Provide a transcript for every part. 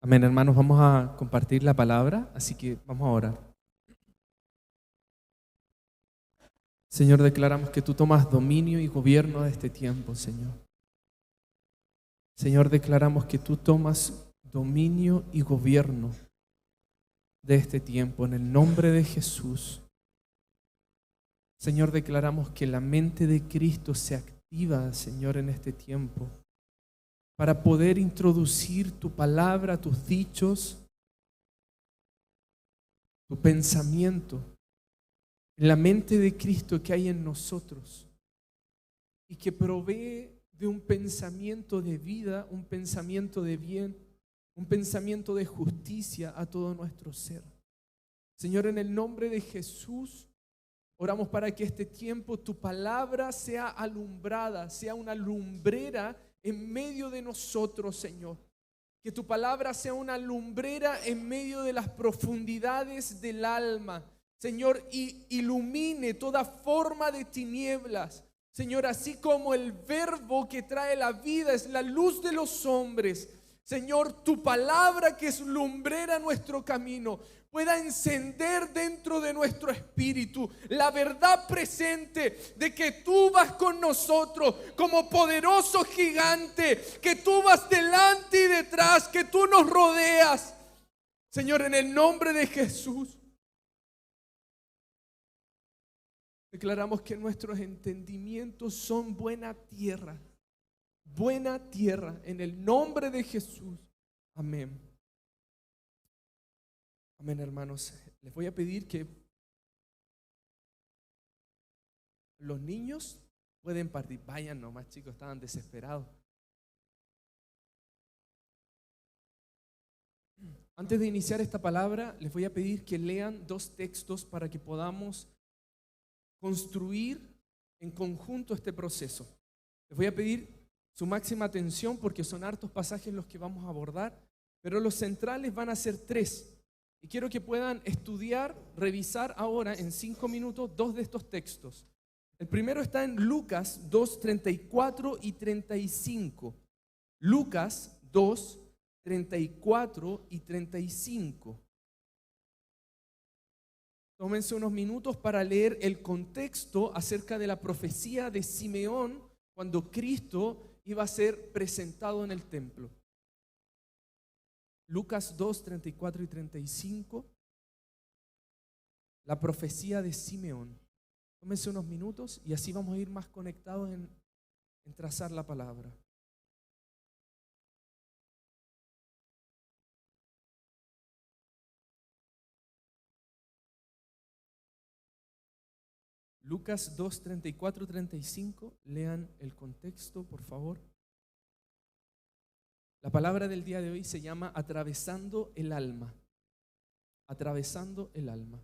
Amén, hermanos, vamos a compartir la palabra, así que vamos a orar. Señor, declaramos que tú tomas dominio y gobierno de este tiempo, Señor. Señor, declaramos que tú tomas dominio y gobierno de este tiempo en el nombre de Jesús. Señor, declaramos que la mente de Cristo se activa, Señor, en este tiempo para poder introducir tu palabra, tus dichos, tu pensamiento en la mente de Cristo que hay en nosotros y que provee de un pensamiento de vida, un pensamiento de bien, un pensamiento de justicia a todo nuestro ser. Señor, en el nombre de Jesús, oramos para que este tiempo tu palabra sea alumbrada, sea una lumbrera en medio de nosotros, Señor. Que tu palabra sea una lumbrera en medio de las profundidades del alma, Señor, y ilumine toda forma de tinieblas. Señor, así como el verbo que trae la vida es la luz de los hombres, Señor, tu palabra que es lumbrera nuestro camino, pueda encender dentro de nuestro espíritu la verdad presente de que tú vas con nosotros como poderoso gigante, que tú vas delante y detrás, que tú nos rodeas. Señor, en el nombre de Jesús, declaramos que nuestros entendimientos son buena tierra, en el nombre de Jesús. Amén. Amén, hermanos. Les voy a pedir que los niños pueden partir. Vayan nomás, chicos, estaban desesperados. Antes de iniciar esta palabra, les voy a pedir que lean dos textos para que podamos construir en conjunto este proceso. Les voy a pedir su máxima atención porque son hartos pasajes los que vamos a abordar, pero los centrales van a ser tres. Y quiero que puedan estudiar, revisar ahora en 5 minutos dos de estos textos. El primero está en Lucas 2, 34 y 35. Lucas 2, 34 y 35. Tómense unos minutos para leer el contexto acerca de la profecía de Simeón cuando Cristo iba a ser presentado en el templo. Lucas 2, 34 y 35. La profecía de Simeón. Tómense unos minutos y así vamos a ir más conectados en trazar la palabra. Lucas 2, 34, 35. Lean el contexto, por favor. La palabra del día de hoy se llama atravesando el alma. Atravesando el alma.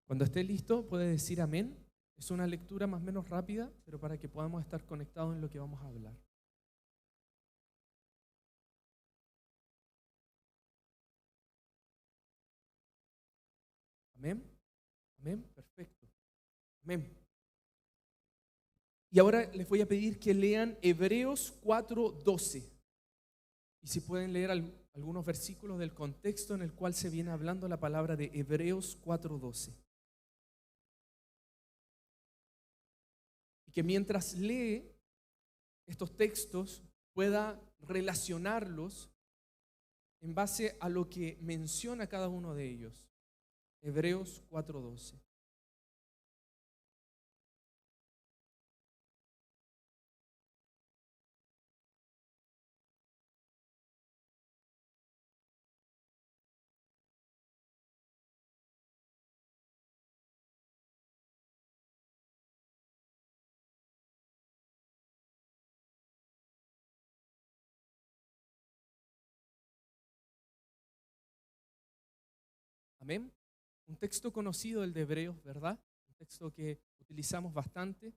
Cuando esté listo, puede decir amén. Es una lectura más o menos rápida, pero para que podamos estar conectados en lo que vamos a hablar. Amén. Amén. Perfecto. Amén. Y ahora les voy a pedir que lean Hebreos 4:12. Y si pueden leer algunos versículos del contexto en el cual se viene hablando la palabra de Hebreos 4:12. Y que mientras lee estos textos pueda relacionarlos en base a lo que menciona cada uno de ellos. Hebreos 4:12. Amén. Un texto conocido, el de Hebreos, ¿verdad? Un texto que utilizamos bastante,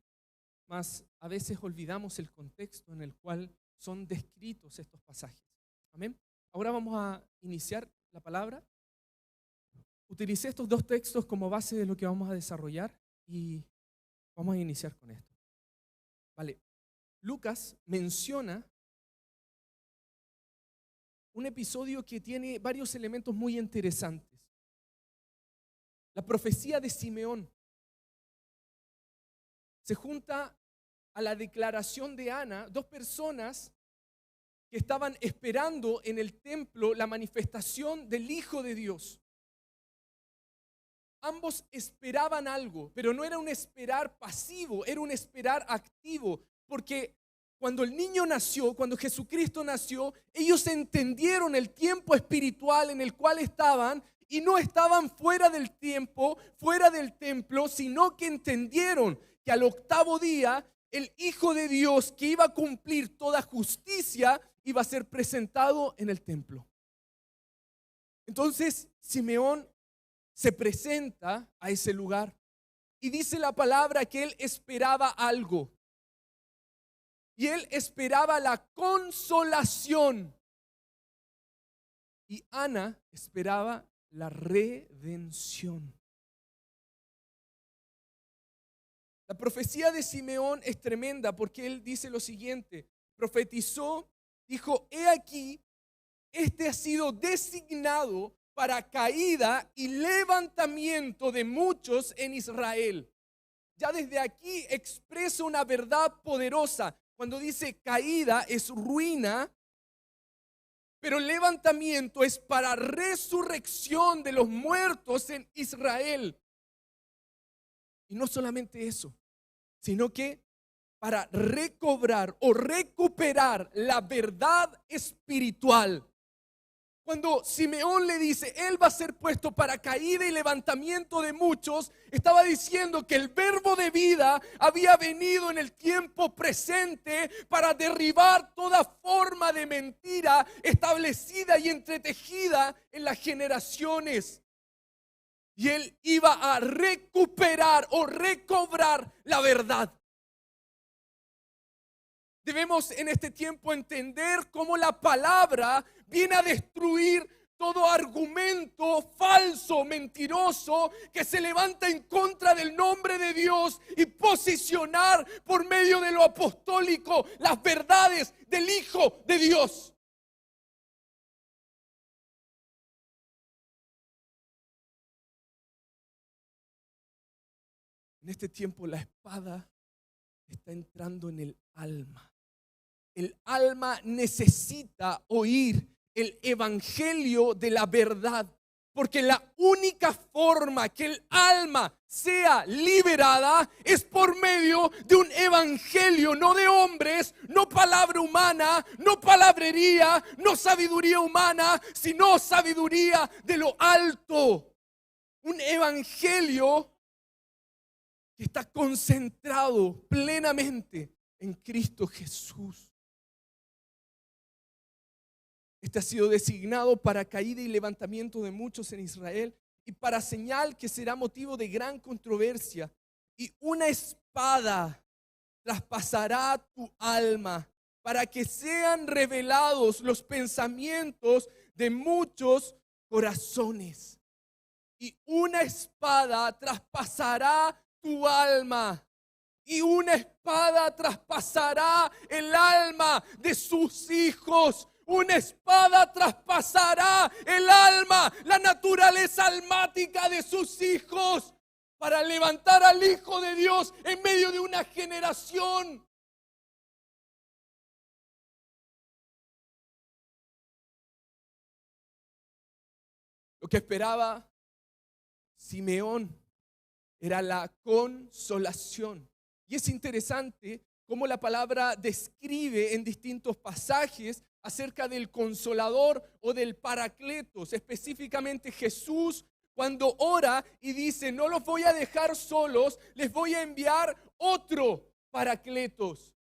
mas a veces olvidamos el contexto en el cual son descritos estos pasajes. Amén. Ahora vamos a iniciar la palabra. utilicé estos dos textos como base de lo que vamos a desarrollar y vamos a iniciar con esto. Vale, Lucas menciona un episodio que tiene varios elementos muy interesantes. La profecía de Simeón se junta a la declaración de Ana, dos personas que estaban esperando en el templo la manifestación del Hijo de Dios. Ambos esperaban algo, pero no era un esperar pasivo, era un esperar activo, porque cuando el niño nació, cuando Jesucristo nació, ellos entendieron el tiempo espiritual en el cual estaban y no estaban fuera del tiempo, fuera del templo, sino que entendieron que al octavo día el Hijo de Dios, que iba a cumplir toda justicia, iba a ser presentado en el templo. Entonces Simeón se presenta a ese lugar y dice la palabra que él esperaba algo. Y él esperaba la consolación. Y Ana esperaba la redención. La profecía de Simeón es tremenda porque él dice lo siguiente: profetizó, dijo, he aquí, este ha sido designado para caída y levantamiento de muchos en Israel. Ya desde aquí expresa una verdad poderosa. Cuando dice caída es ruina, pero levantamiento es para resurrección de los muertos en Israel. Y no solamente eso, sino que para recobrar o recuperar la verdad espiritual. Cuando Simeón le dice, él va a ser puesto para caída y levantamiento de muchos, estaba diciendo que el verbo de vida había venido en el tiempo presente para derribar toda forma de mentira establecida y entretejida en las generaciones. Y él iba a recuperar o recobrar la verdad. Debemos en este tiempo entender cómo la palabra viene a destruir todo argumento falso, mentiroso, que se levanta en contra del nombre de Dios y posicionar por medio de lo apostólico las verdades del Hijo de Dios. En este tiempo la espada está entrando en el alma. El alma necesita oír el evangelio de la verdad, porque la única forma que el alma sea liberada es por medio de un evangelio, no de hombres, no palabra humana, no palabrería, no sabiduría humana, sino sabiduría de lo alto. Un evangelio que está concentrado plenamente en Cristo Jesús. Este ha sido designado para caída y levantamiento de muchos en Israel y para señal que será motivo de gran controversia. Y una espada traspasará tu alma para que sean revelados los pensamientos de muchos corazones. Y una espada traspasará tu alma. Y una espada traspasará el alma de sus hijos. Una espada traspasará el alma, la naturaleza almática de sus hijos, para levantar al Hijo de Dios en medio de una generación. Lo que esperaba Simeón era la consolación. Y es interesante cómo la palabra describe en distintos pasajes acerca del consolador o del paracletos. Específicamente Jesús cuando ora y dice, no los voy a dejar solos, les voy a enviar otro paracletos.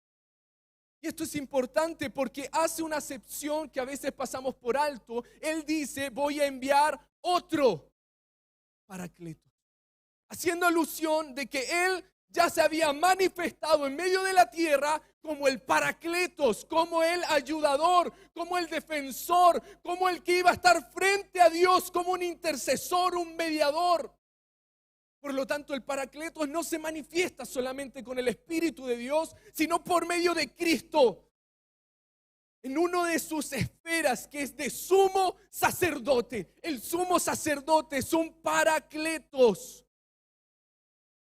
Y esto es importante porque hace una acepción que a veces pasamos por alto. Él dice, voy a enviar otro paracletos, haciendo alusión de que Él ya se había manifestado en medio de la tierra como el Paracletos, como el ayudador, como el defensor, como el que iba a estar frente a Dios, como un intercesor, un mediador. Por lo tanto, el Paracletos no se manifiesta solamente con el Espíritu de Dios, sino por medio de Cristo. En uno de sus esferas, que es de sumo sacerdote. El sumo sacerdote es un Paracletos.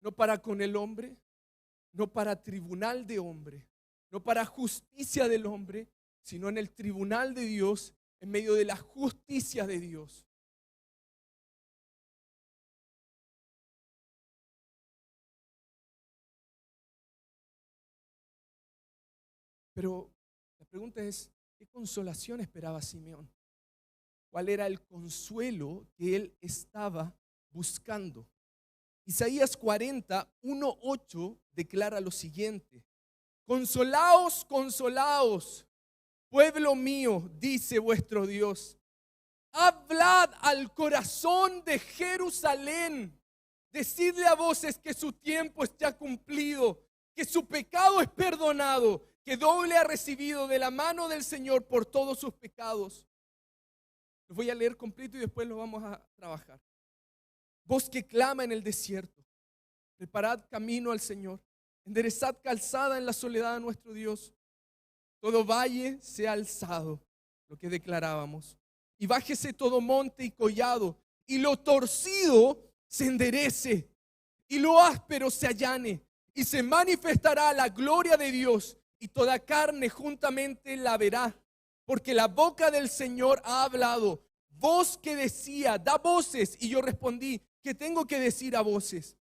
No para con el hombre, no para tribunal de hombre, no para justicia del hombre, sino en el tribunal de Dios, en medio de la justicia de Dios. Pero la pregunta es, ¿qué consolación esperaba Simeón? ¿Cuál era el consuelo que él estaba buscando? Isaías 40, 1:8 declara lo siguiente: consolaos, consolaos, pueblo mío, dice vuestro Dios. Hablad al corazón de Jerusalén. Decidle a voces que su tiempo está cumplido, que su pecado es perdonado, que doble ha recibido de la mano del Señor por todos sus pecados. Los voy a leer completo y después lo vamos a trabajar. Voz que clama en el desierto, preparad camino al Señor, enderezad calzada en la soledad de nuestro Dios. Todo valle sea alzado, lo que declarábamos, y bájese todo monte y collado, y lo torcido se enderece, y lo áspero se allane, y se manifestará la gloria de Dios, y toda carne juntamente la verá, porque la boca del Señor ha hablado. Voz que decía, da voces, y yo respondí, ¿qué tengo que decir a voces?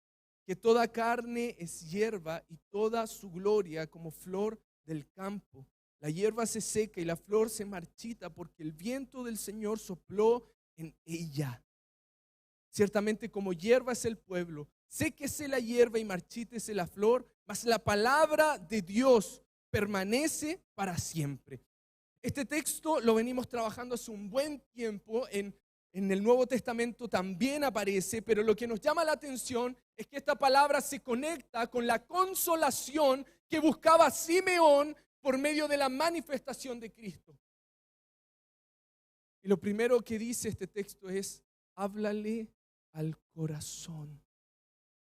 Que toda carne es hierba y toda su gloria como flor del campo. La hierba se seca y la flor se marchita porque el viento del Señor sopló en ella. Ciertamente como hierba es el pueblo, séquese la hierba y marchítese la flor, mas la palabra de Dios permanece para siempre. Este texto lo venimos trabajando hace un buen tiempo, en el Nuevo Testamento también aparece, pero lo que nos llama la atención es que esta palabra se conecta con la consolación que buscaba Simeón por medio de la manifestación de Cristo. Y lo primero que dice este texto es, háblale al corazón.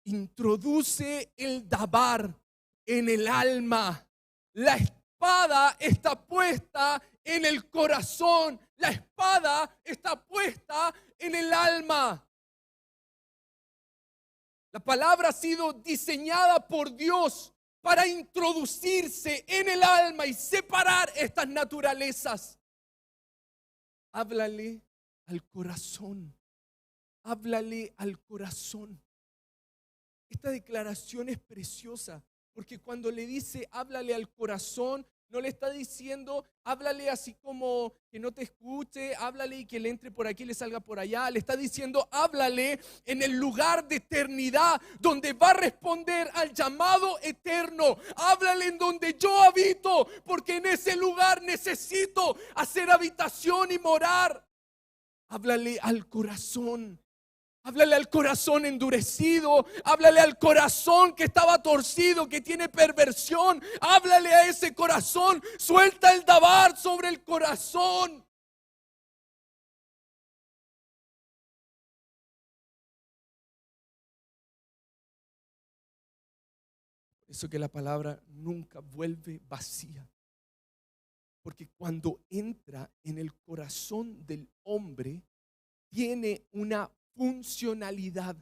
Introduce el dabar en el alma. La espada está puesta en el corazón. La espada está puesta en el alma. La palabra ha sido diseñada por Dios para introducirse en el alma y separar estas naturalezas. Háblale al corazón. Háblale al corazón. Esta declaración es preciosa, porque cuando le dice háblale al corazón, no le está diciendo háblale así como que no te escuche, háblale y que le entre por aquí y le salga por allá. Le está diciendo háblale en el lugar de eternidad, donde va a responder al llamado eterno. Háblale en donde yo habito, porque en ese lugar necesito hacer habitación y morar. Háblale al corazón. Háblale al corazón endurecido, háblale al corazón que estaba torcido, que tiene perversión. Háblale a ese corazón, suelta el dabar sobre el corazón. Por eso que la palabra nunca vuelve vacía. Porque cuando entra en el corazón del hombre, tiene una funcionalidad.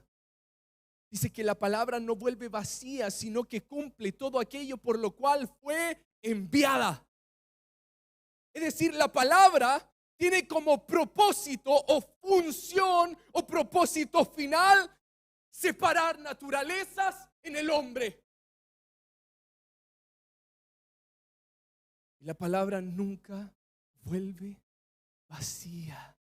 Dice que la palabra no vuelve vacía, sino que cumple todo aquello por lo cual fue enviada. Es decir, la palabra tiene como propósito o función o propósito final separar naturalezas en el hombre. Y la palabra nunca vuelve vacía.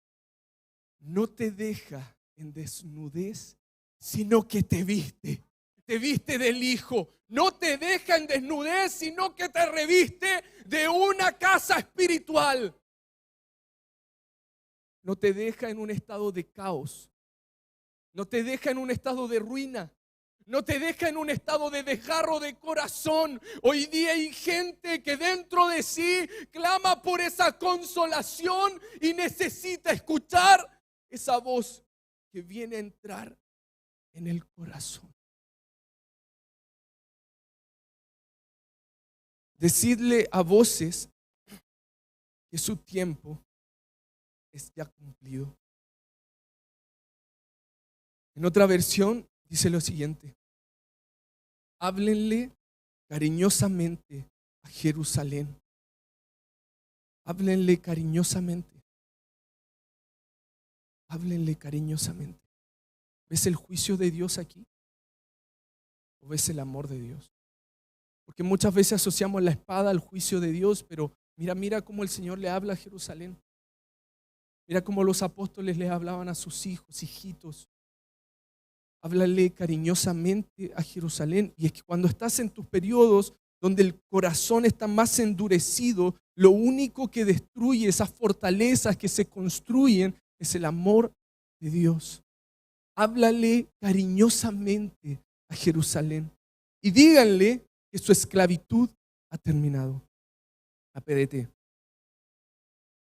No te deja en desnudez, sino que te viste del Hijo. No te deja en desnudez, sino que te reviste de una casa espiritual. No te deja en un estado de caos. No te deja en un estado de ruina. no te deja en un estado de desgarro de corazón. Hoy día hay gente que dentro de sí clama por esa consolación y necesita escuchar esa voz que viene a entrar en el corazón. Decidle a voces que su tiempo es ya cumplido. En otra versión dice lo siguiente: háblenle cariñosamente a Jerusalén. Háblenle cariñosamente. Háblenle cariñosamente. ¿Ves el juicio de Dios aquí? ¿O ves el amor de Dios? Porque muchas veces asociamos la espada al juicio de Dios, pero mira cómo el Señor le habla a Jerusalén. Mira cómo los apóstoles le hablaban a sus hijos, hijitos. Háblale cariñosamente a Jerusalén. Y es que cuando estás en tus periodos donde el corazón está más endurecido, lo único que destruye esas fortalezas que se construyen es el amor de Dios. Háblale cariñosamente a Jerusalén y díganle que su esclavitud ha terminado. La PDT.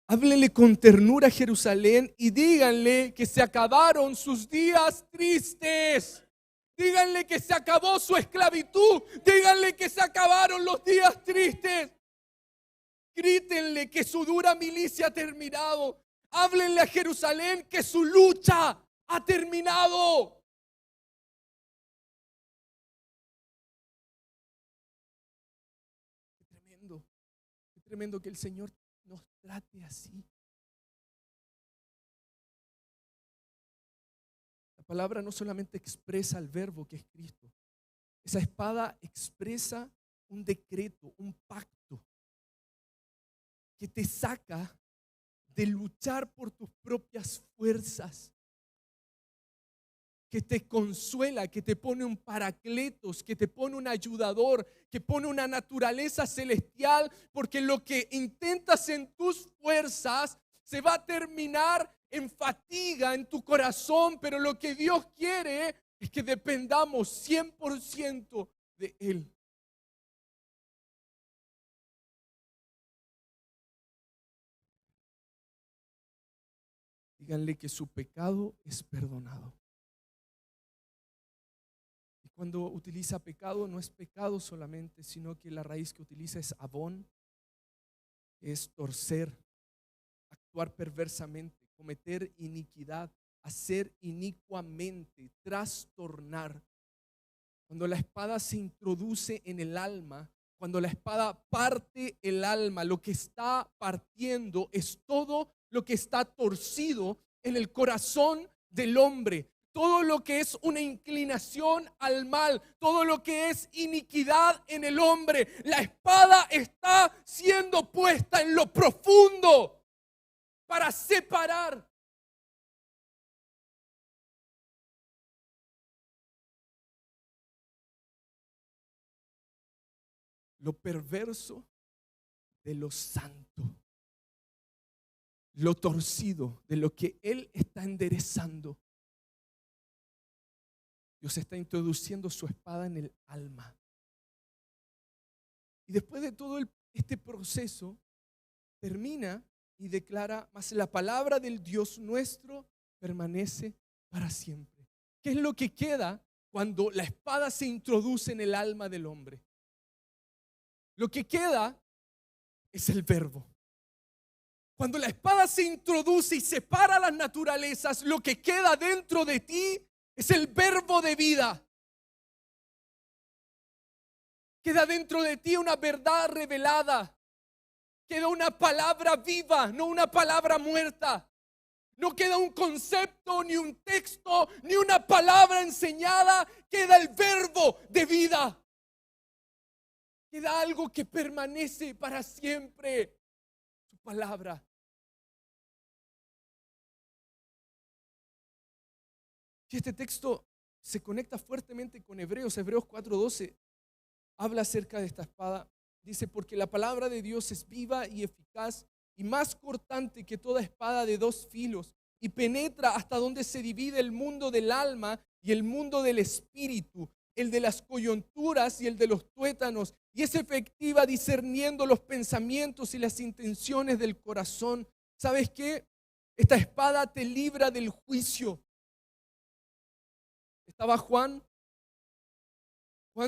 Háblenle con ternura a Jerusalén y díganle que se acabaron sus días tristes. Díganle que se acabó su esclavitud. Díganle que se acabaron los días tristes. Grítenle que su dura milicia ha terminado. Háblenle a Jerusalén que su lucha ha terminado. Qué tremendo que el Señor nos trate así. La palabra no solamente expresa el verbo que es Cristo. Esa espada expresa un decreto, un pacto que te saca de luchar por tus propias fuerzas, que te consuela, que te pone un paracletos, que te pone un ayudador, que pone una naturaleza celestial, porque lo que intentas en tus fuerzas se va a terminar en fatiga en tu corazón, pero lo que Dios quiere es que dependamos 100% de Él. Díganle que su pecado es perdonado. Cuando utiliza pecado, no es pecado solamente, sino que la raíz que utiliza es abón, es torcer, actuar perversamente, cometer iniquidad, hacer inicuamente, trastornar. Cuando la espada se introduce en el alma, cuando la espada parte el alma, lo que está partiendo es todo lo que está torcido en el corazón del hombre. Todo lo que es una inclinación al mal, todo lo que es iniquidad en el hombre, la espada está siendo puesta en lo profundo para separar. Lo perverso de lo santo, lo torcido de lo que Él está enderezando. Dios está introduciendo su espada en el alma. Y después de todo este proceso, termina y declara: mas la palabra del Dios nuestro permanece para siempre. ¿Qué es lo que queda cuando la espada se introduce en el alma del hombre? Lo que queda es el verbo. Cuando la espada se introduce y separa las naturalezas, lo que queda dentro de ti es el verbo de vida. Queda dentro de ti una verdad revelada. Queda una palabra viva, no una palabra muerta. No queda un concepto, ni un texto, ni una palabra enseñada. Queda el verbo de vida. Queda algo que permanece para siempre. Su palabra. Y este texto se conecta fuertemente con Hebreos 4:12. Habla acerca de esta espada. Dice: porque la palabra de Dios es viva y eficaz y más cortante que toda espada de dos filos, y penetra hasta donde se divide el mundo del alma y el mundo del espíritu, el de las coyunturas y el de los tuétanos, y es efectiva discerniendo los pensamientos y las intenciones del corazón. ¿Sabes qué? Esta espada te libra del juicio. Estaba Juan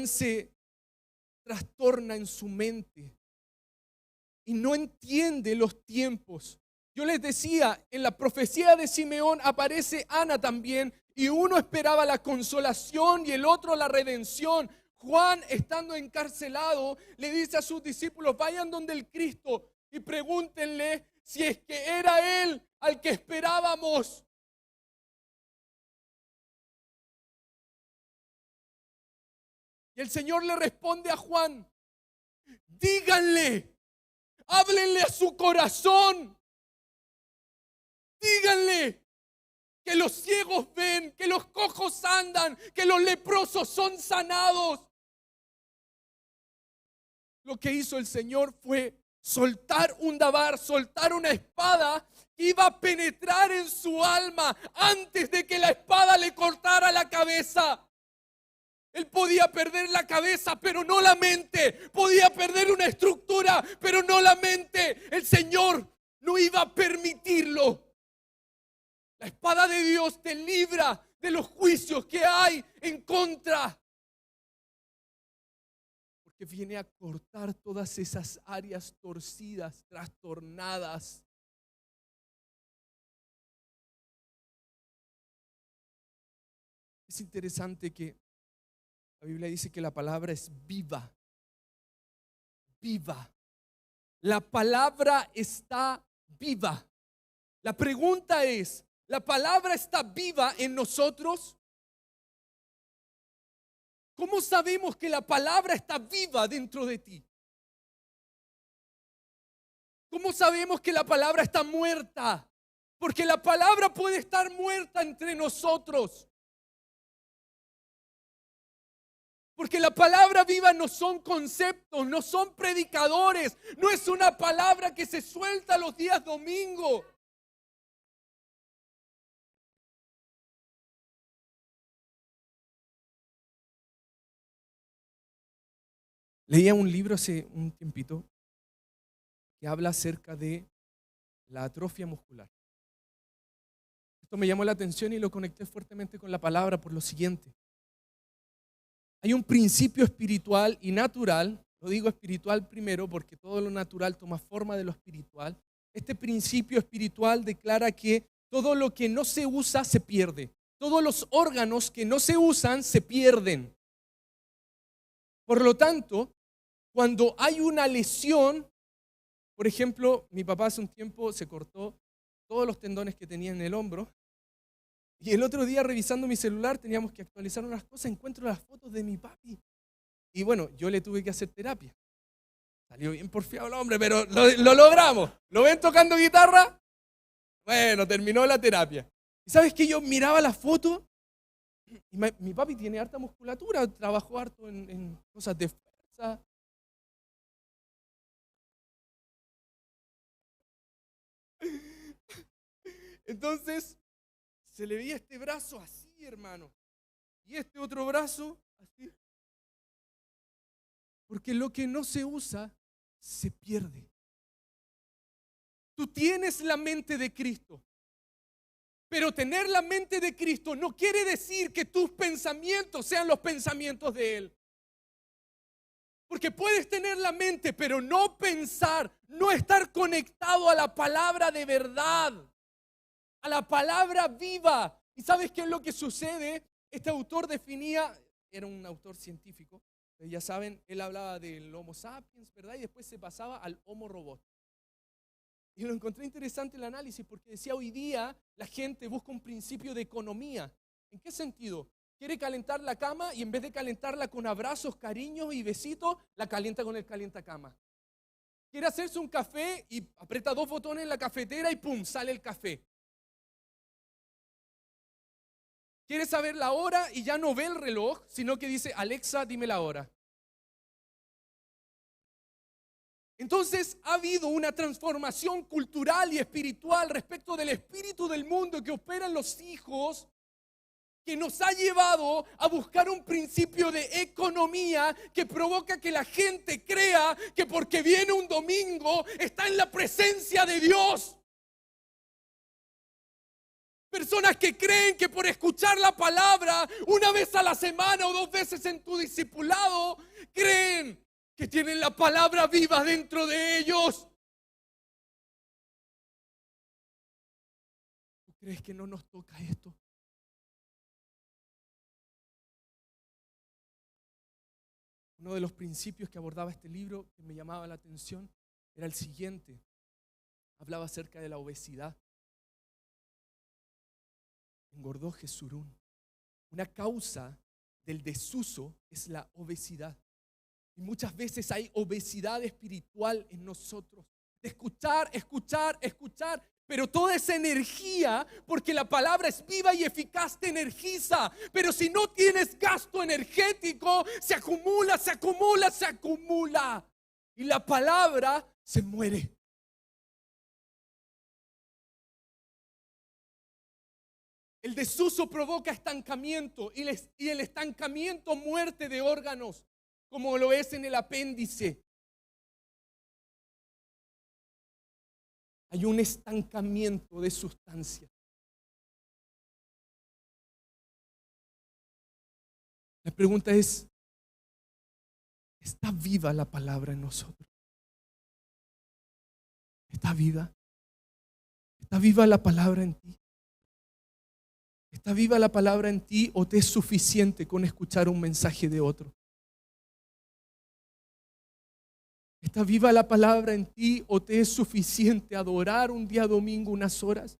se trastorna en su mente y no entiende los tiempos. Yo les decía, en la profecía de Simeón aparece Ana también, y uno esperaba la consolación y el otro la redención. Juan, estando encarcelado, le dice a sus discípulos: vayan donde el Cristo y pregúntenle si es que era Él al que esperábamos. Y el Señor le responde a Juan: díganle, háblenle a su corazón, díganle que los ciegos ven, que los cojos andan, que los leprosos son sanados. Lo que hizo el Señor fue soltar un dabar, soltar una espada que iba a penetrar en su alma antes de que la espada le cortara la cabeza. Él podía perder la cabeza, pero no la mente. Podía perder una estructura, pero no la mente. El Señor no iba a permitirlo. La espada de Dios te libra de los juicios que hay en contra, porque viene a cortar todas esas áreas torcidas, trastornadas. Es interesante que la Biblia dice que la palabra es viva. Viva. La palabra está viva. La pregunta es: ¿la palabra está viva en nosotros? ¿Cómo sabemos que la palabra está viva dentro de ti? ¿Cómo sabemos que la palabra está muerta? Porque la palabra puede estar muerta entre nosotros. Porque la palabra viva no son conceptos, no son predicadores, no es una palabra que se suelta los días domingo. Leía un libro hace un tiempito que habla acerca de la atrofia muscular. Esto me llamó la atención y lo conecté fuertemente con la palabra por lo siguiente. Hay un principio espiritual y natural, lo digo espiritual primero porque todo lo natural toma forma de lo espiritual. Este principio espiritual declara que todo lo que no se usa se pierde. Todos los órganos que no se usan se pierden. Por lo tanto, cuando hay una lesión, por ejemplo, mi papá hace un tiempo se cortó todos los tendones que tenía en el hombro. Y el otro día, revisando mi celular, teníamos que actualizar unas cosas, encuentro las fotos de mi papi. Y bueno, yo le tuve que hacer terapia. Salió bien porfiado el hombre, pero lo logramos. ¿Lo ven tocando guitarra? Bueno, terminó la terapia. ¿Y sabes qué? Yo miraba la foto y mi papi tiene harta musculatura, trabajó harto en cosas de fuerza. Entonces, se le veía este brazo así, hermano, y este otro brazo así. Porque lo que no se usa, se pierde. Tú tienes la mente de Cristo, pero tener la mente de Cristo no quiere decir que tus pensamientos sean los pensamientos de Él. Porque puedes tener la mente, pero no pensar, no estar conectado a la palabra de verdad, a la palabra viva. ¿Y sabes qué es lo que sucede? Este autor definía, era un autor científico, ya saben, él hablaba del Homo sapiens, ¿verdad? Y después se pasaba al Homo robot. Y lo encontré interesante el análisis porque decía: hoy día la gente busca un principio de economía. ¿En qué sentido? Quiere calentar la cama y en vez de calentarla con abrazos, cariños y besitos, la calienta con el calientacama. Quiere hacerse un café y aprieta 2 botones en la cafetera y ¡pum!, sale el café. Quiere saber la hora y ya no ve el reloj, sino que dice: Alexa, dime la hora. Entonces ha habido una transformación cultural y espiritual respecto del espíritu del mundo que opera en los hijos, que nos ha llevado a buscar un principio de economía que provoca que la gente crea que porque viene un domingo está en la presencia de Dios. Personas que creen que por escuchar la palabra una vez a la semana o 2 veces en tu discipulado, creen que tienen la palabra viva dentro de ellos. ¿Tú crees que no nos toca esto? Uno de los principios que abordaba este libro que me llamaba la atención era el siguiente. Hablaba acerca de la obesidad. Engordó Jesurún. Una causa del desuso es la obesidad. Y muchas veces hay obesidad espiritual en nosotros. De escuchar, pero toda esa energía, porque la palabra es viva y eficaz, te energiza. Pero si no tienes gasto energético, se acumula. Y la palabra se muere. El desuso provoca estancamiento y el estancamiento muerte de órganos, como lo es en el apéndice. Hay un estancamiento de sustancia. La pregunta es, ¿está viva la palabra en nosotros? ¿Está viva? ¿Está viva la palabra en ti? ¿Está viva la palabra en ti o te es suficiente con escuchar un mensaje de otro? ¿Está viva la palabra en ti o te es suficiente adorar un día domingo unas horas?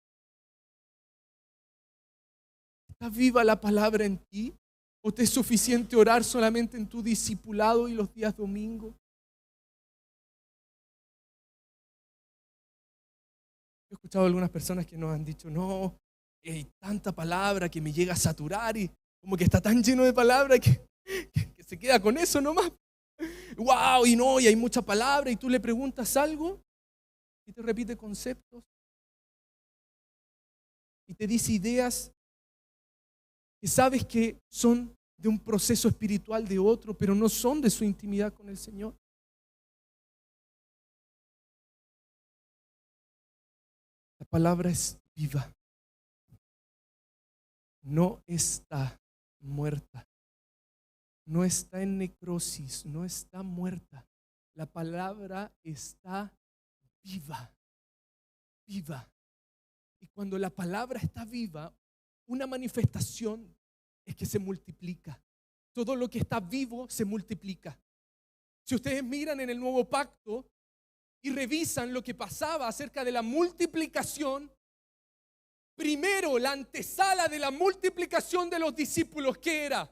¿Está viva la palabra en ti o te es suficiente orar solamente en tu discipulado y los días domingos? He escuchado a algunas personas que nos han dicho, no, hay tanta palabra que me llega a saturar y como que está tan lleno de palabra que se queda con eso nomás. Wow, y hay mucha palabra y tú le preguntas algo y te repite conceptos y te dice ideas que sabes que son de un proceso espiritual de otro, pero no son de su intimidad con el Señor. La palabra es viva. No está muerta. No está en necrosis, no está muerta. La palabra está viva. Viva. Y cuando la palabra está viva, una manifestación es que se multiplica. Todo lo que está vivo se multiplica. Si ustedes miran en el Nuevo Pacto y revisan lo que pasaba acerca de la multiplicación, primero la antesala de la multiplicación de los discípulos, ¿qué era?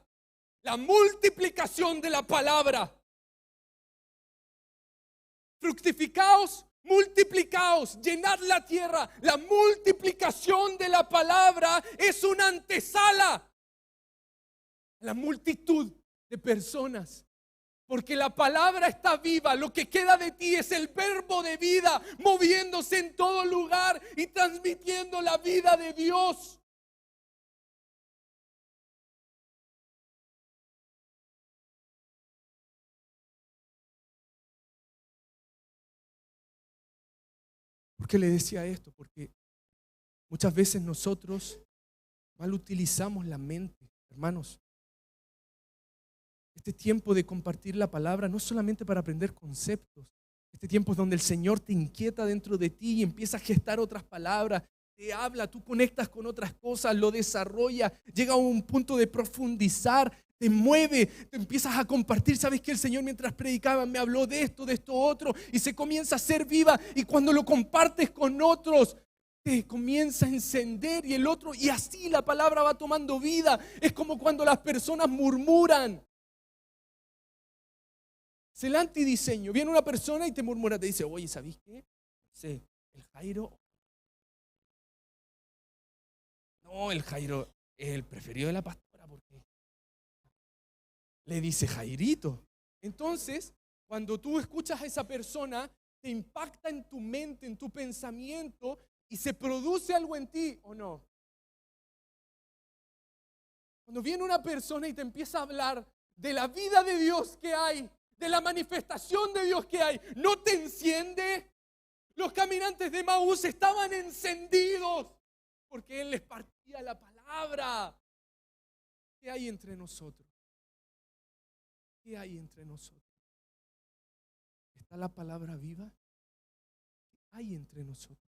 La multiplicación de la palabra. Fructificaos, multiplicaos, llenad la tierra. La multiplicación de la palabra es una antesala. La multitud de personas. Porque la palabra está viva. Lo que queda de ti es el verbo de vida moviéndose en todo lugar y transmitiendo la vida de Dios. ¿Por qué le decía esto? Porque muchas veces nosotros mal utilizamos la mente, hermanos. Este tiempo de compartir la palabra no es solamente para aprender conceptos. Este tiempo es donde el Señor te inquieta dentro de ti y empieza a gestar otras palabras, te habla, tú conectas con otras cosas, lo desarrolla, llega a un punto de profundizar, te mueve, te empiezas a compartir. Sabes que el Señor mientras predicaba me habló de esto otro y se comienza a ser viva, y cuando lo compartes con otros te comienza a encender y el otro, y así la palabra va tomando vida. Es como cuando las personas murmuran. Es el antidiseño. Viene una persona y te murmura, te dice, oye, ¿sabes qué? Sí, el Jairo. No, el Jairo es el preferido de la pastora porque le dice Jairito. Entonces, cuando tú escuchas a esa persona, te impacta en tu mente, en tu pensamiento y se produce algo en ti, ¿o no? Cuando viene una persona y te empieza a hablar de la vida de Dios que hay, de la manifestación de Dios que hay, ¿no te enciende? Los caminantes de Maús estaban encendidos porque Él les partía la palabra. ¿Qué hay entre nosotros? ¿Qué hay entre nosotros? ¿Está la palabra viva? ¿Qué hay entre nosotros?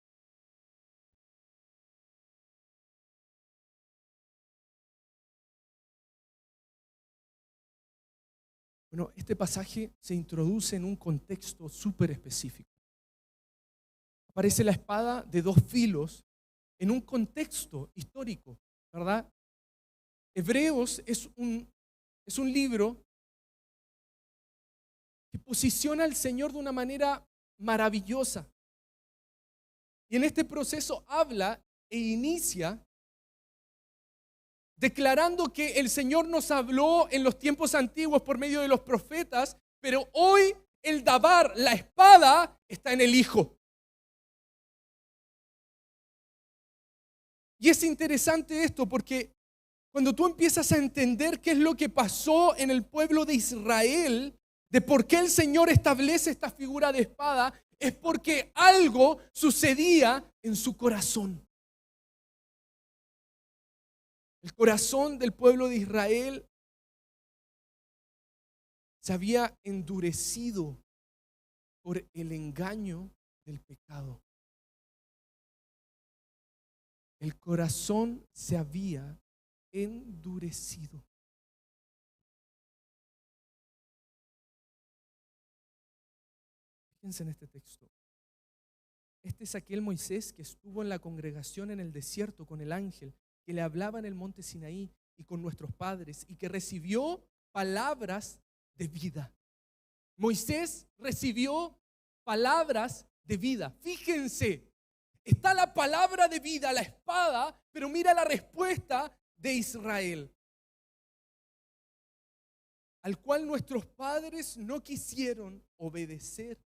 Bueno, este pasaje se introduce en un contexto súper específico. Aparece la espada de dos filos en un contexto histórico, ¿verdad? Hebreos es un libro que posiciona al Señor de una manera maravillosa. Y en este proceso habla e inicia declarando que el Señor nos habló en los tiempos antiguos por medio de los profetas, pero hoy el dabar, la espada, está en el Hijo. Y es interesante esto porque cuando tú empiezas a entender qué es lo que pasó en el pueblo de Israel, de por qué el Señor establece esta figura de espada, es porque algo sucedía en su corazón. El corazón del pueblo de Israel se había endurecido por el engaño del pecado. El corazón se había endurecido. Fíjense en este texto. Este es aquel Moisés que estuvo en la congregación en el desierto con el ángel que le hablaba en el monte Sinaí y con nuestros padres y que recibió palabras de vida. Moisés recibió palabras de vida. Fíjense, está la palabra de vida, la espada, pero mira la respuesta de Israel, al cual nuestros padres no quisieron obedecer,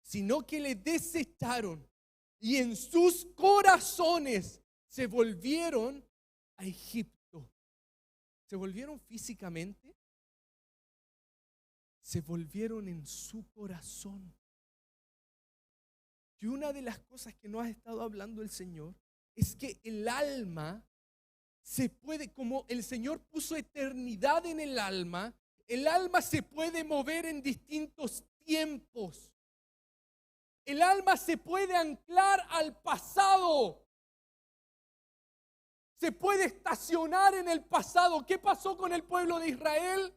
sino que le desecharon y en sus corazones se volvieron a Egipto. ¿Se volvieron físicamente? Se volvieron en su corazón. Y una de las cosas que nos ha estado hablando el Señor es que el alma se puede, como el Señor puso eternidad en el alma se puede mover en distintos tiempos. El alma se puede anclar al pasado. Se puede estacionar en el pasado. ¿Qué pasó con el pueblo de Israel?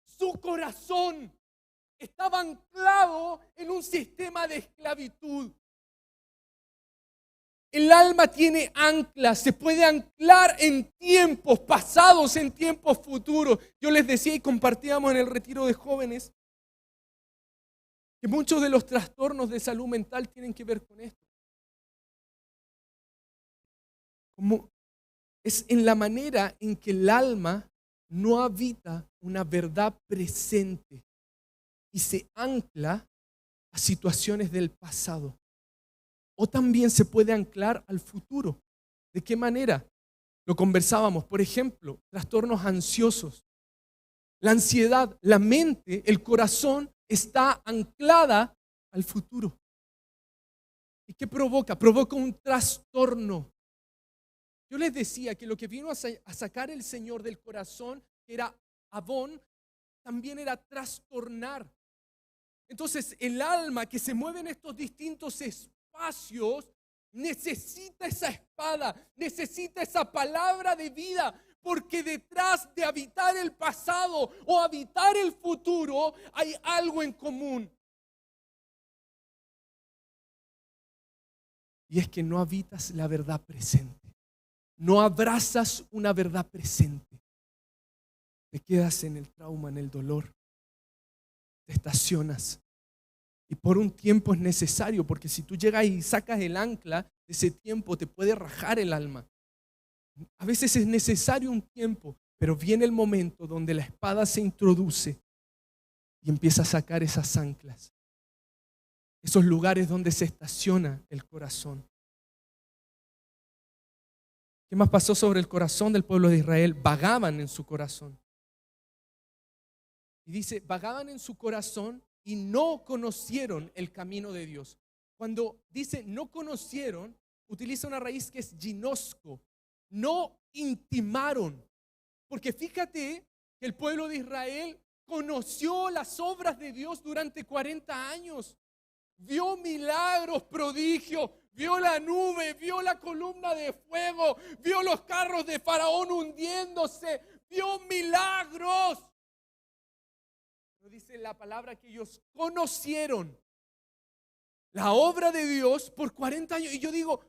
Su corazón estaba anclado en un sistema de esclavitud. El alma tiene anclas, se puede anclar en tiempos pasados, en tiempos futuros. Yo les decía y compartíamos en el retiro de jóvenes que muchos de los trastornos de salud mental tienen que ver con esto. Como es en la manera en que el alma no habita una verdad presente y se ancla a situaciones del pasado. O también se puede anclar al futuro. ¿De qué manera? Lo conversábamos, por ejemplo, trastornos ansiosos. La ansiedad, la mente, el corazón está anclada al futuro. ¿Y qué provoca? Provoca un trastorno. Yo les decía que lo que vino a sacar el Señor del corazón, que era Abón, también era trastornar. Entonces el alma que se mueve en estos distintos espacios necesita esa espada, necesita esa palabra de vida, porque detrás de habitar el pasado o habitar el futuro hay algo en común. Y es que no habitas la verdad presente, no abrazas una verdad presente, te quedas en el trauma, en el dolor, te estacionas. Y por un tiempo es necesario, porque si tú llegas y sacas el ancla de ese tiempo, te puede rajar el alma. A veces es necesario un tiempo, pero viene el momento donde la espada se introduce y empieza a sacar esas anclas, esos lugares donde se estaciona el corazón. ¿Qué más pasó sobre el corazón del pueblo de Israel? Vagaban en su corazón. Y dice, vagaban en su corazón y no conocieron el camino de Dios. Cuando dice no conocieron, utiliza una raíz que es ginosco. No intimaron. Porque fíjate que el pueblo de Israel conoció las obras de Dios durante 40 años. Vio milagros, prodigios, vio la nube, vio la columna de fuego, vio los carros de Faraón hundiéndose, vio milagros. Pero dice la palabra que ellos conocieron la obra de Dios por 40 años. Y yo digo,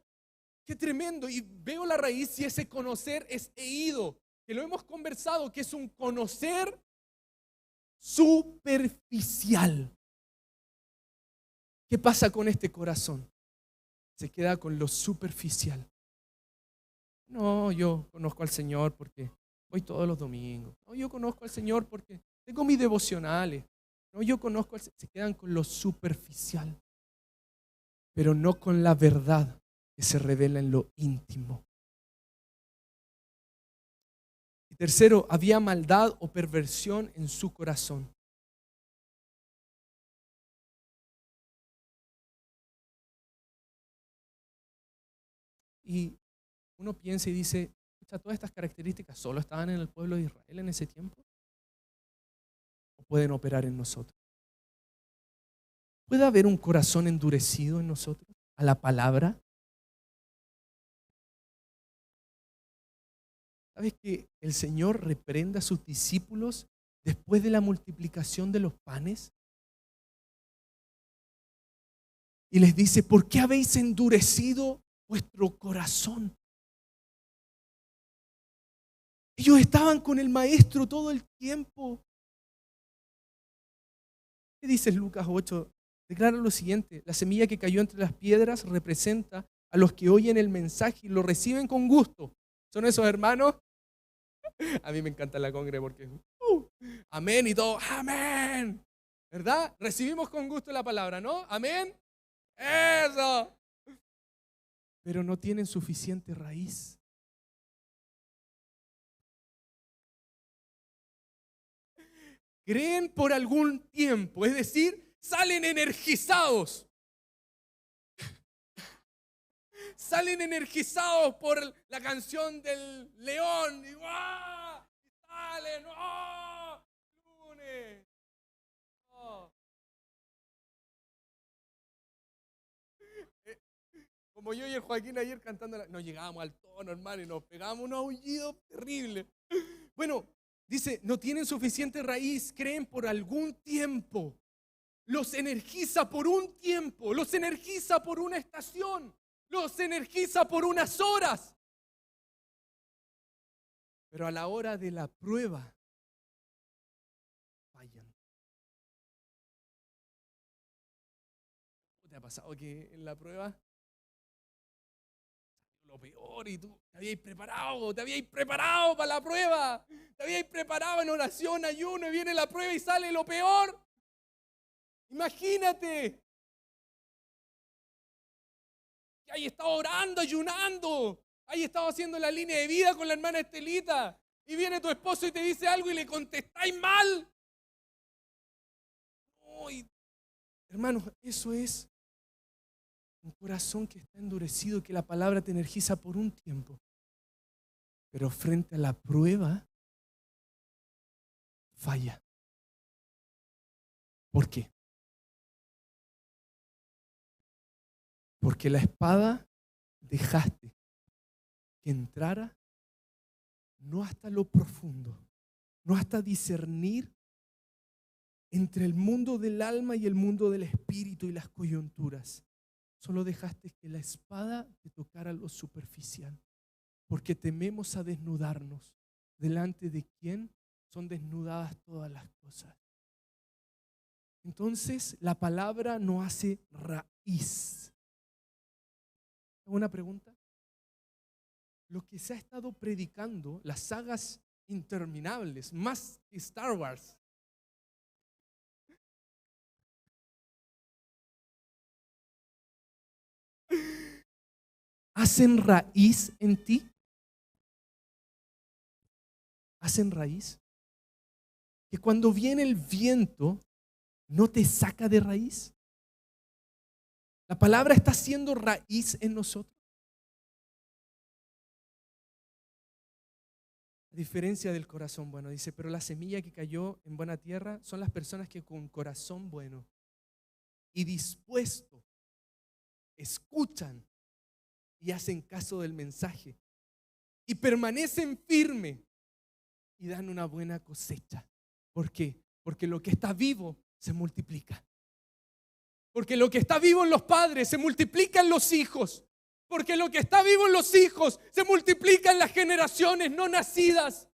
qué tremendo. Y veo la raíz y ese conocer es eido, que lo hemos conversado, que es un conocer superficial. ¿Qué pasa con este corazón? Se queda con lo superficial. No, yo conozco al Señor porque voy todos los domingos. No, yo conozco al Señor porque tengo mis devocionales. No, yo conozco al Señor. Se quedan con lo superficial, pero no con la verdad que se revela en lo íntimo. Y tercero, había maldad o perversión en su corazón. Y uno piensa y dice, todas estas características solo estaban en el pueblo de Israel en ese tiempo, o pueden operar en nosotros. ¿Puede haber un corazón endurecido en nosotros a la palabra? ¿Sabes que el Señor reprende a sus discípulos después de la multiplicación de los panes? Y les dice, ¿por qué habéis endurecido vuestro corazón? Ellos estaban con el maestro todo el tiempo. ¿Qué dice Lucas 8? Declara lo siguiente: la semilla que cayó entre las piedras representa a los que oyen el mensaje y lo reciben con gusto. ¿Son esos hermanos? A mí me encanta la congre porque amén y todo, amén, ¿verdad? Recibimos con gusto la palabra, ¿no? Amén. Eso. Pero no tienen suficiente raíz. Creen por algún tiempo, es decir, salen energizados. Salen energizados por la canción del león. Y ¡guau! Salen, ¡oh! Lunes. Oh. Como yo y el Joaquín ayer cantando, nos llegábamos al tono, hermano, y nos pegábamos un aullido terrible. Bueno, dice, no tienen suficiente raíz, creen por algún tiempo. Los energiza por un tiempo, los energiza por una estación, los energiza por unas horas. Pero a la hora de la prueba, fallan. ¿Te ha pasado que en la prueba lo peor y tú te habías preparado para la prueba, te habías preparado en oración, ayuno, y viene la prueba y sale lo peor? Imagínate que hay estado orando, ayunando, hay estado haciendo la línea de vida con la hermana Estelita y viene tu esposo y te dice algo y le contestáis mal. Ay, hermanos, eso es un corazón que está endurecido, que la palabra te energiza por un tiempo, pero frente a la prueba falla. ¿Por qué? Porque la espada dejaste que entrara no hasta lo profundo, no hasta discernir entre el mundo del alma y el mundo del espíritu y las coyunturas. Solo dejaste que la espada te tocara lo superficial, porque tememos a desnudarnos, delante de quien son desnudadas todas las cosas. Entonces la palabra no hace raíz. ¿Una pregunta? Lo que se ha estado predicando, las sagas interminables, más que Star Wars, ¿hacen raíz en ti? hacen raíz? Que cuando viene el viento no te saca de raíz. La palabra está haciendo raíz en nosotros. A diferencia del corazón bueno, dice, pero la semilla que cayó en buena tierra son las personas que con corazón bueno y dispuesto escuchan y hacen caso del mensaje y permanecen firmes y dan una buena cosecha. ¿Por qué? Porque lo que está vivo se multiplica. Porque lo que está vivo en los padres se multiplica en los hijos. Porque lo que está vivo en los hijos se multiplica en las generaciones no nacidas.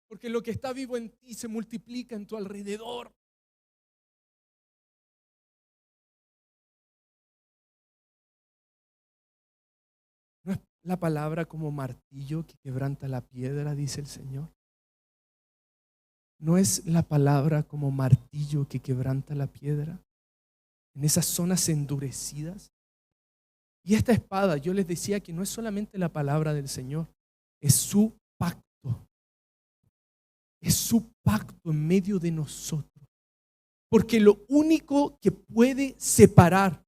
Porque lo que está vivo en ti se multiplica en tu alrededor. ¿No es la palabra como martillo que quebranta la piedra, dice el Señor? ¿No es la palabra como martillo que quebranta la piedra en esas zonas endurecidas? Y esta espada, yo les decía que no es solamente la palabra del Señor, es su pacto. Es su pacto en medio de nosotros. Porque lo único que puede separar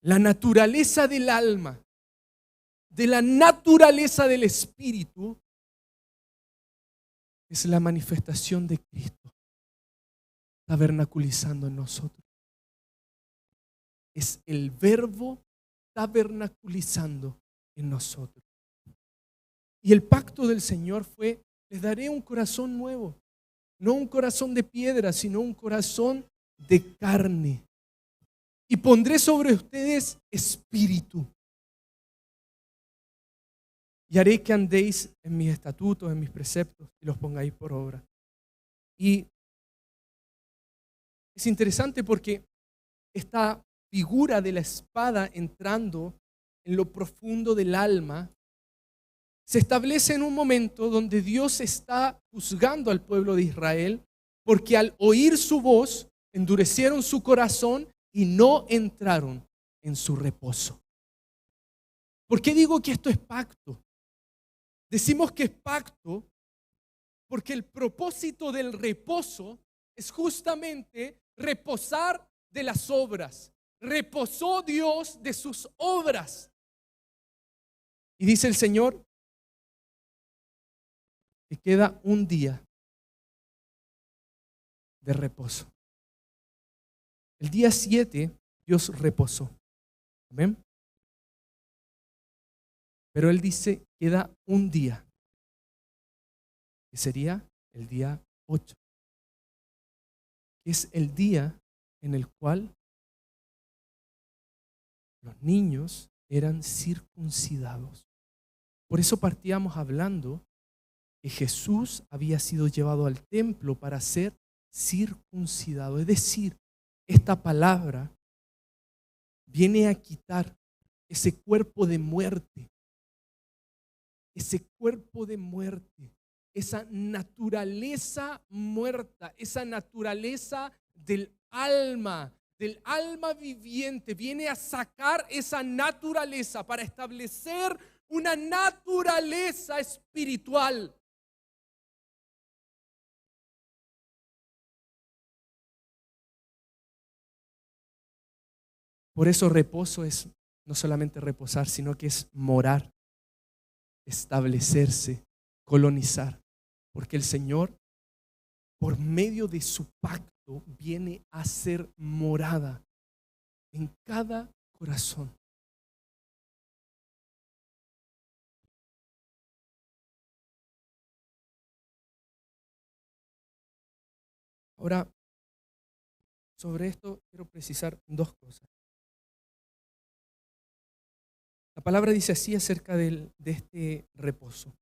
la naturaleza del alma de la naturaleza del espíritu es la manifestación de Cristo tabernaculizando en nosotros. Es el verbo tabernaculizando en nosotros. Y el pacto del Señor fue: les daré un corazón nuevo, no un corazón de piedra, sino un corazón de carne. Y pondré sobre ustedes espíritu. Y haré que andéis en mis estatutos, en mis preceptos, y los pongáis por obra. Y es interesante porque esta figura de la espada entrando en lo profundo del alma se establece en un momento donde Dios está juzgando al pueblo de Israel, porque al oír su voz endurecieron su corazón y no entraron en su reposo. ¿Por qué digo que esto es pacto? Decimos que es pacto porque el propósito del reposo es justamente reposar de las obras. Reposó Dios de sus obras. Y dice el Señor que queda un día de reposo. El día 7 Dios reposó. ¿Amén? Pero Él dice, queda un día, que sería el día 8, que es el día en el cual los niños eran circuncidados. Por eso partíamos hablando que Jesús había sido llevado al templo para ser circuncidado. Es decir, esta palabra viene a quitar ese cuerpo de muerte, esa naturaleza muerta, esa naturaleza del alma viviente. Viene a sacar esa naturaleza para establecer una naturaleza espiritual. Por eso reposo es no solamente reposar, sino que es morar, establecerse, colonizar. Porque el Señor, por medio de su pacto, viene a ser morada en cada corazón. Ahora, sobre esto quiero precisar dos cosas. La palabra dice así acerca de este reposo.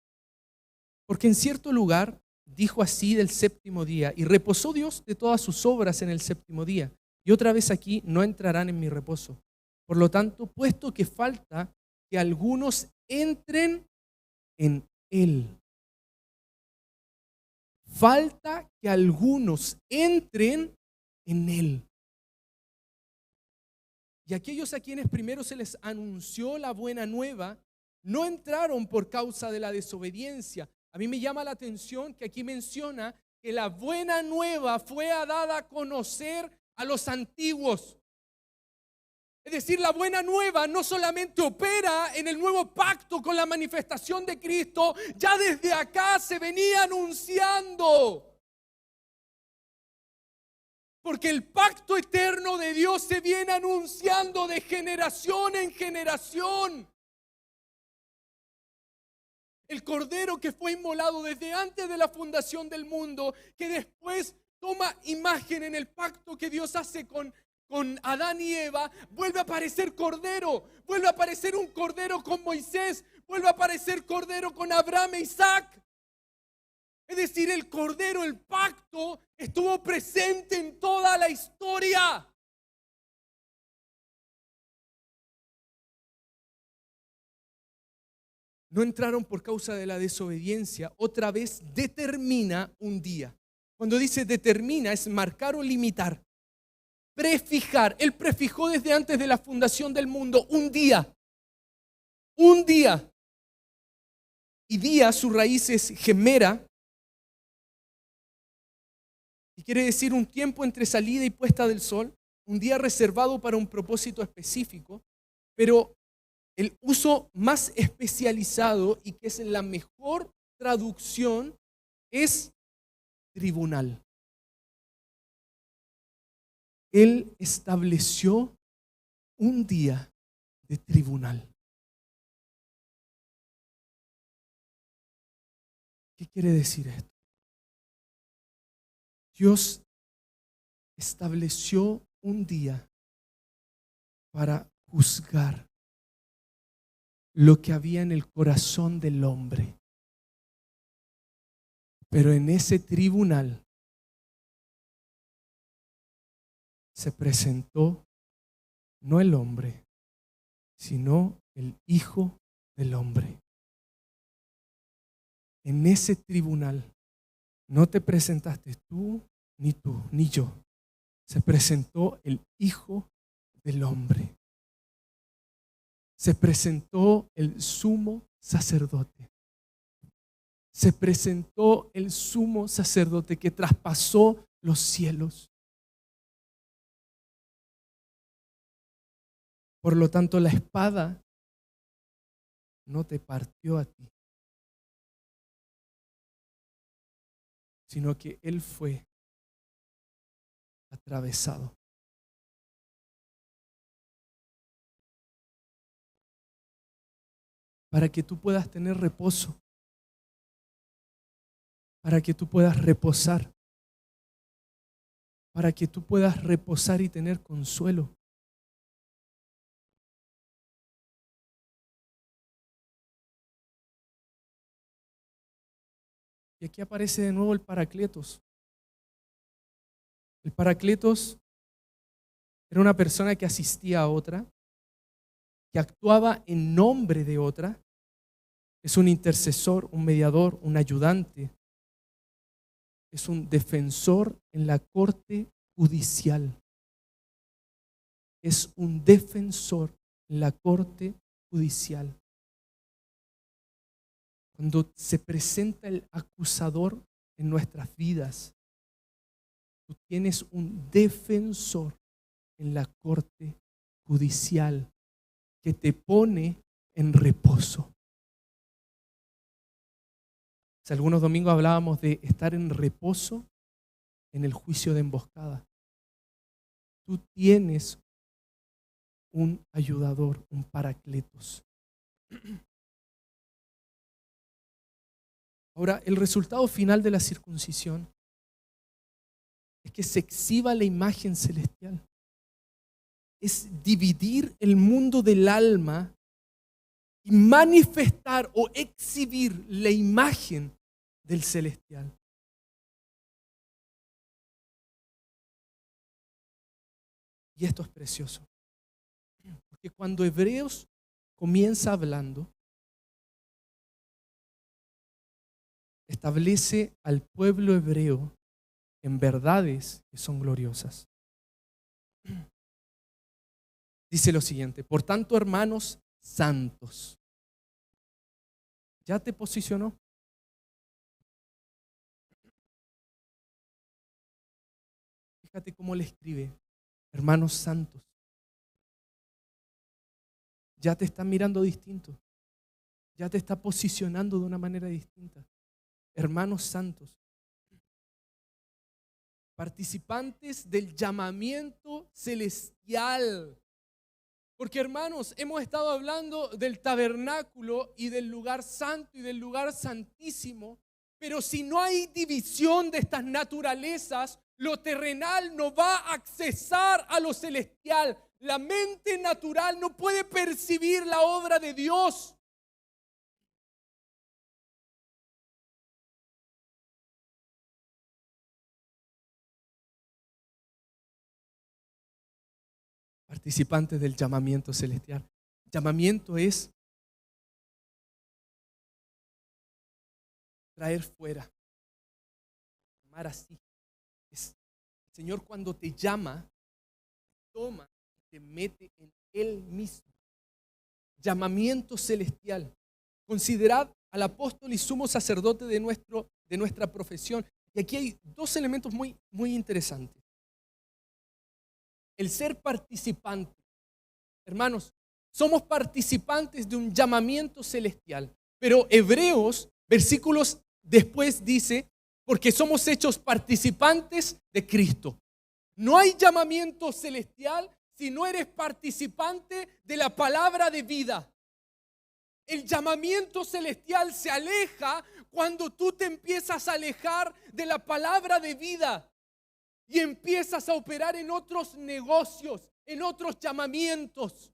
Porque en cierto lugar dijo así del séptimo día, y reposó Dios de todas sus obras en el séptimo día. Y otra vez aquí, no entrarán en mi reposo. Por lo tanto, puesto que falta que algunos entren en él. Falta que algunos entren en él. Y aquellos a quienes primero se les anunció la buena nueva no entraron por causa de la desobediencia. A mí me llama la atención que aquí menciona que la buena nueva fue dada a conocer a los antiguos. Es decir, la buena nueva no solamente opera en el nuevo pacto con la manifestación de Cristo, ya desde acá se venía anunciando. Porque el pacto eterno de Dios se viene anunciando de generación en generación. El cordero que fue inmolado desde antes de la fundación del mundo, que después toma imagen en el pacto que Dios hace con Adán y Eva, vuelve a aparecer cordero, vuelve a aparecer un cordero con Moisés, vuelve a aparecer cordero con Abraham e Isaac. Es decir, el cordero, el pacto, estuvo presente en toda la historia. No entraron por causa de la desobediencia. Otra vez determina un día. Cuando dice determina, es marcar o limitar. Prefijar. Él prefijó desde antes de la fundación del mundo un día. Un día. Y día, su raíz es gemera. Y quiere decir un tiempo entre salida y puesta del sol. Un día reservado para un propósito específico. Pero el uso más especializado y que es la mejor traducción es tribunal. Él estableció un día de tribunal. ¿Qué quiere decir esto? Dios estableció un día para juzgar lo que había en el corazón del hombre. Pero en ese tribunal se presentó no el hombre, sino el Hijo del Hombre. En ese tribunal no te presentaste tú, ni yo. Se presentó el Hijo del Hombre. Se presentó el sumo sacerdote. Se presentó el sumo sacerdote que traspasó los cielos. Por lo tanto, la espada no te partió a ti, sino que Él fue atravesado. Para que tú puedas tener reposo, para que tú puedas reposar, para que tú puedas reposar y tener consuelo. Y aquí aparece de nuevo el Paracletos. El Paracletos era una persona que asistía a otra, que actuaba en nombre de otra. Es un intercesor, un mediador, un ayudante. Es un defensor en la corte judicial. Es un defensor en la corte judicial. Cuando se presenta el acusador en nuestras vidas, tú tienes un defensor en la corte judicial que te pone en reposo. Hace algunos domingos hablábamos de estar en reposo en el juicio de emboscada. Tú tienes un ayudador, un Paracletos. Ahora, el resultado final de la circuncisión es que se exhiba la imagen celestial. Es dividir el mundo del alma y manifestar o exhibir la imagen del celestial. Y esto es precioso. Porque cuando Hebreos comienza hablando, establece al pueblo hebreo en verdades que son gloriosas. Dice lo siguiente: por tanto, hermanos santos, ¿Ya te posicionó? Fíjate cómo le escribe, hermanos santos. Ya te está mirando distinto. Ya te está posicionando de una manera distinta. Hermanos santos, participantes del llamamiento celestial. Porque, hermanos, hemos estado hablando del tabernáculo y del lugar santo y del lugar santísimo, pero si no hay división de estas naturalezas, lo terrenal no va a accesar a lo celestial. La mente natural no puede percibir la obra de Dios. Participantes del llamamiento celestial. Llamamiento es traer fuera, llamar así. Es, el Señor cuando te llama, toma y te mete en Él mismo. Llamamiento celestial. Considerad al apóstol y sumo sacerdote de nuestra profesión. Y aquí hay dos elementos muy interesantes. El ser participante. Hermanos, somos participantes de un llamamiento celestial. Pero Hebreos, versículos después dice, porque somos hechos participantes de Cristo. No hay llamamiento celestial si no eres participante de la palabra de vida. El llamamiento celestial se aleja cuando tú te empiezas a alejar de la palabra de vida y empiezas a operar en otros negocios, en otros llamamientos.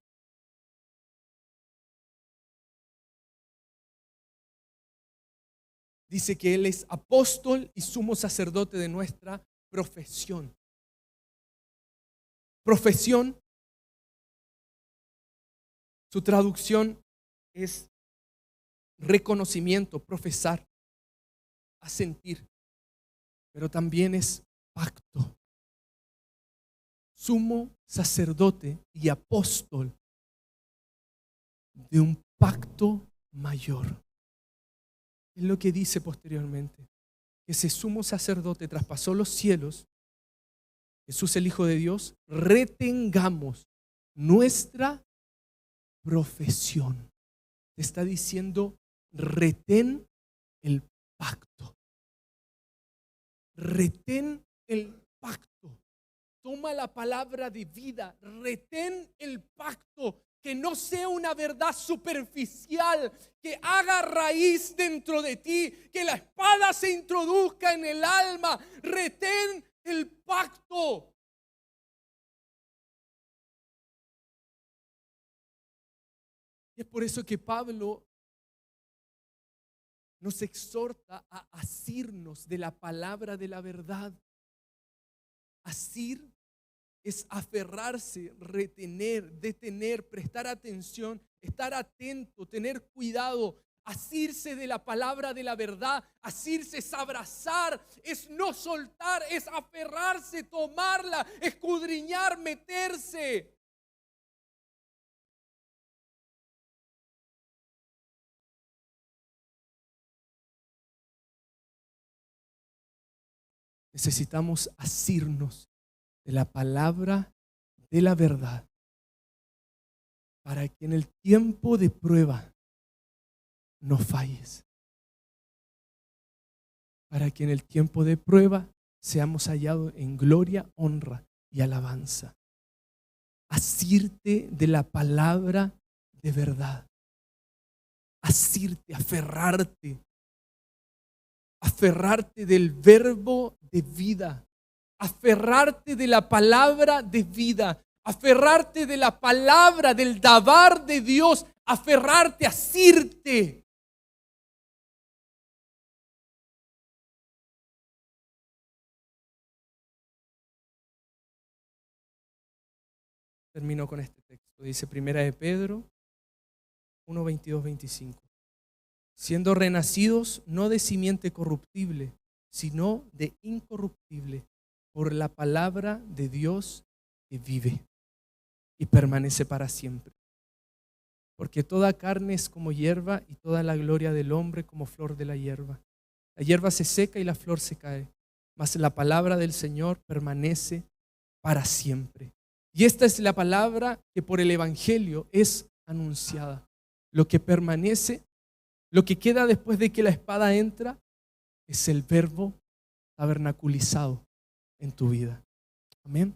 Dice que Él es apóstol y sumo sacerdote de nuestra profesión. Profesión, su traducción es reconocimiento, profesar, asentir, pero también es pacto. Sumo sacerdote y apóstol de un pacto mayor. Es lo que dice posteriormente, que ese sumo sacerdote traspasó los cielos, Jesús el Hijo de Dios, retengamos nuestra profesión. Te está diciendo, retén el pacto. Retén el pacto. Toma la palabra de vida. Retén el pacto. Que no sea una verdad superficial, que haga raíz dentro de ti, que la espada se introduzca en el alma. Retén el pacto. Y es por eso que Pablo nos exhorta a asirnos de la palabra de la verdad. Asir es aferrarse, retener, detener, prestar atención, estar atento, tener cuidado. Asirse de la palabra de la verdad, asirse es abrazar, es no soltar, es aferrarse, tomarla, escudriñar, meterse. Necesitamos asirnos de la palabra de la verdad para que en el tiempo de prueba no falles. Para que en el tiempo de prueba seamos hallados en gloria, honra y alabanza. Asirte de la palabra de verdad. Asirte, aferrarte. Aferrarte del verbo de vida. Aferrarte de la palabra de vida. Aferrarte de la palabra, del dabar de Dios. Aferrarte, asirte. Termino con este texto. Dice Primera de Pedro 1, 22, 25. Siendo renacidos no de simiente corruptible, sino de incorruptible, por la palabra de Dios que vive y permanece para siempre. Porque toda carne es como hierba y toda la gloria del hombre como flor de la hierba. La hierba se seca y la flor se cae, mas la palabra del Señor permanece para siempre. Y esta es la palabra que por el Evangelio es anunciada. Lo que permanece, lo que queda después de que la espada entra, es el verbo tabernaculizado en tu vida. Amén.